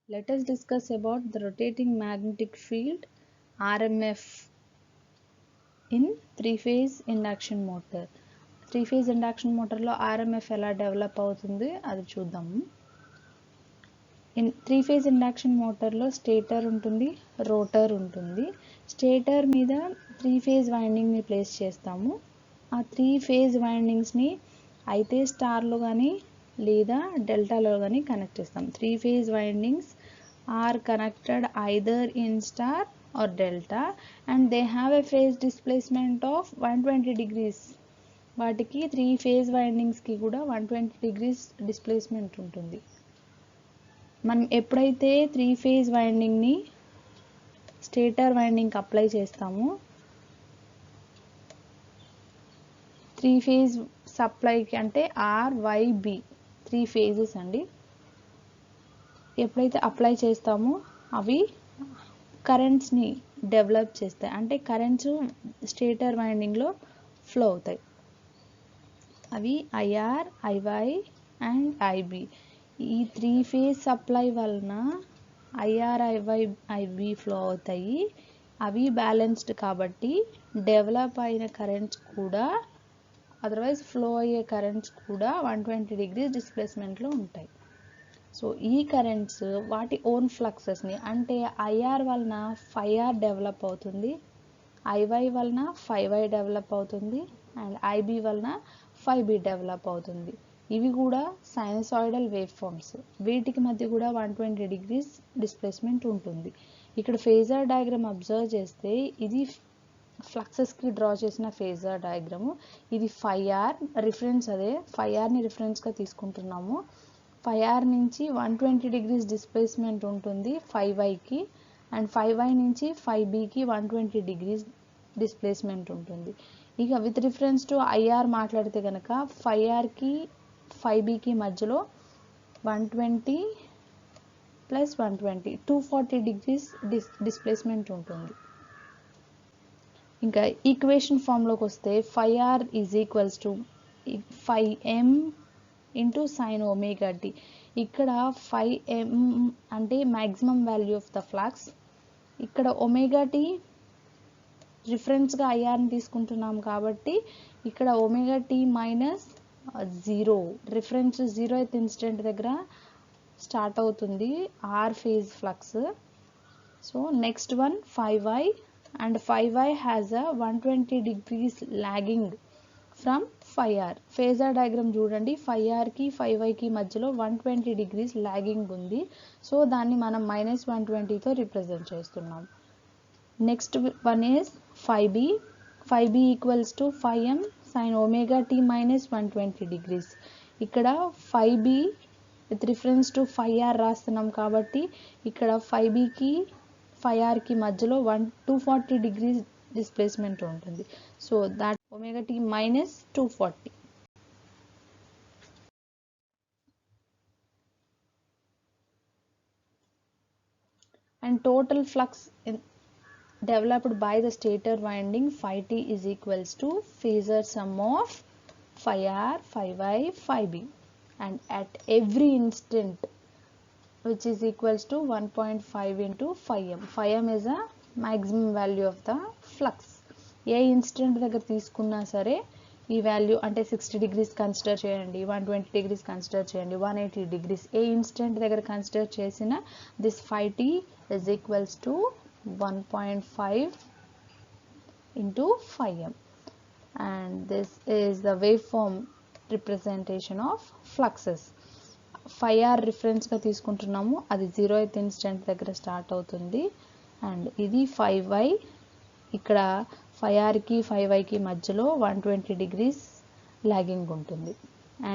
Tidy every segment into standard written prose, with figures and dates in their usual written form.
Let us discuss about the rotating magnetic field RMF in three-phase induction motor. Three-phase induction motor lo RMF ఎలా develop అవుతుంది అది చూద్దాము. In త్రీ-phase induction మోటార్లో stator ఉంటుంది, rotor ఉంటుంది. Stator మీద త్రీ-phase వైండింగ్ని place చేస్తాము. ఆ త్రీ-phase వైండింగ్స్ని అయితే స్టార్లో కానీ లేదా డెల్టాలో కానీ కనెక్ట్ చేస్తాం. త్రీ-phase windings are connected either in star or delta and they have a phase displacement of 120 degrees. వాటికి త్రీ ఫేజ్ వైండింగ్స్కి కూడా 120 degrees డిస్ప్లేస్మెంట్ ఉంటుంది. మనం ఎప్పుడైతే త్రీ ఫేజ్ వైండింగ్ని స్టేటర్ వైండింగ్కి అప్లై చేస్తామో త్రీ ఫేజ్ సప్లైకి అంటే ఆర్వైబి త్రీ ఫేజెస్ అండి, ఎప్పుడైతే అప్లై చేస్తామో అవి కరెంట్స్ని డెవలప్ చేస్తాయి. అంటే కరెంట్స్ స్టేటర్ వైండింగ్లో ఫ్లో అవుతాయి. అవి ఐఆర్, ఐవై అండ్ ఐబి. ఈ త్రీ ఫేజ్ సప్లై వలన ఐఆర్, ఐవై, ఐబి ఫ్లో అవుతాయి. అవి బ్యాలెన్స్డ్ కాబట్టి డెవలప్ అయిన కరెంట్స్ కూడా అదర్వైజ్ ఫ్లో అయ్యే కరెంట్స్ కూడా 120 degrees డిస్ప్లేస్మెంట్లో ఉంటాయి. సో ఈ కరెంట్స్ వాటి ఓన్ ఫ్లక్సెస్ని అంటే ఐఆర్ వలన 5R డెవలప్ అవుతుంది, ఐవై వలన 5Y డెవలప్ అవుతుంది అండ్ ఐబి వలన 5B డెవలప్ అవుతుంది. ఇవి కూడా సైనసాయిడల్ వేవ్ ఫార్మ్స్. వీటికి మధ్య కూడా 120 degrees డిస్ప్లేస్మెంట్ ఉంటుంది. ఇక్కడ ఫేజర్ డయాగ్రామ్ అబ్జర్వ్ చేస్తే ఇది ఫ్లక్సెస్కి డ్రా చేసిన ఫేజర్ డయాగ్రాము. ఇది 5R రిఫరెన్స్, అదే 5Rని రిఫరెన్స్గా తీసుకుంటున్నాము. 5R నుంచి 120 degrees డిస్ప్లేస్మెంట్ ఉంటుంది 5Yకి అండ్ 5Y నుంచి 5Bకి 120 degrees డిస్ప్లేస్మెంట్ ఉంటుంది. ఇక విత్ రిఫరెన్స్ టు ఐఆర్ మాట్లాడితే కనుక 5Rకి 5Bకి మధ్యలో 120 ప్లస్ 120 240 degrees డిస్ప్లేస్మెంట్ ఉంటుంది. ఇంకా ఈక్వేషన్ ఫామ్లోకి వస్తే 5R is equals to 5M into sine omega t. ఇక్కడ 5M అంటే maximum value of the flux. ఇక్కడ ఒమేగా టీ రిఫరెన్స్గా ఐఆర్ని తీసుకుంటున్నాం కాబట్టి ఇక్కడ omega t minus 0, reference 0th instant దగ్గర స్టార్ట్ అవుతుంది R phase flux. So next one 5Y and 5Y has a 120 degrees lagging from 5R. Phasor diagram చూడండి, 5Rకి 5Yకి మధ్యలో 120 degrees లాగింగ్ ఉంది. సో దాన్ని మనం -120తో రిప్రజెంట్ చేస్తున్నాం. Next one is 5B. 5B equals to 5M sine omega t minus 120 degrees. ఇక్కడ 5B with reference to 5R రాస్తున్నాం కాబట్టి ఇక్కడ 5Bకి 5Rకి మధ్యలో 240 degrees డిస్ప్లేస్మెంట్ ఉంటుంది. So that omega t minus 240. And total flux developed by the stator winding 5T is equals to phasor sum of 5R, 5Y, 5B and at every instant which is equals to 1.5 into 5M. 5M is a maximum value of the flux. A instant దగ్గర తీసుకున్నా సరే ఈ value అంటే 60 degrees consider చేయండి, 120 degrees consider చేయండి, 180 degrees, ఏ instant దగ్గర consider చేసిన this 5T is equals to 1.5 into 5M and this is the waveform representation of fluxes. 5R రిఫరెన్స్గా తీసుకుంటున్నాము, అది 0th ఇన్స్టెంట్ దగ్గర స్టార్ట్ అవుతుంది అండ్ ఇది 5Y. ఇక్కడ 5Rకి 5Yకి మధ్యలో 120 degrees లాగింగ్ ఉంటుంది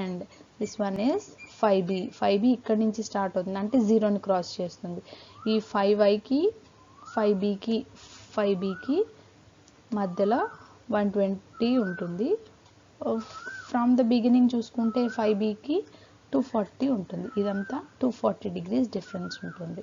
and this one is 5B. 5B ఇక్కడ నుంచి స్టార్ట్ అవుతుంది అంటే 0ని క్రాస్ చేస్తుంది. ఈ 5Yకి 5Bకి మధ్యలో 120 ఉంటుంది. ఫ్రమ్ ద బిగినింగ్ చూసుకుంటే 5Bకి 240 ఉంటుంది. ఇదంతా 240 degrees డిఫరెన్స్ ఉంటుంది.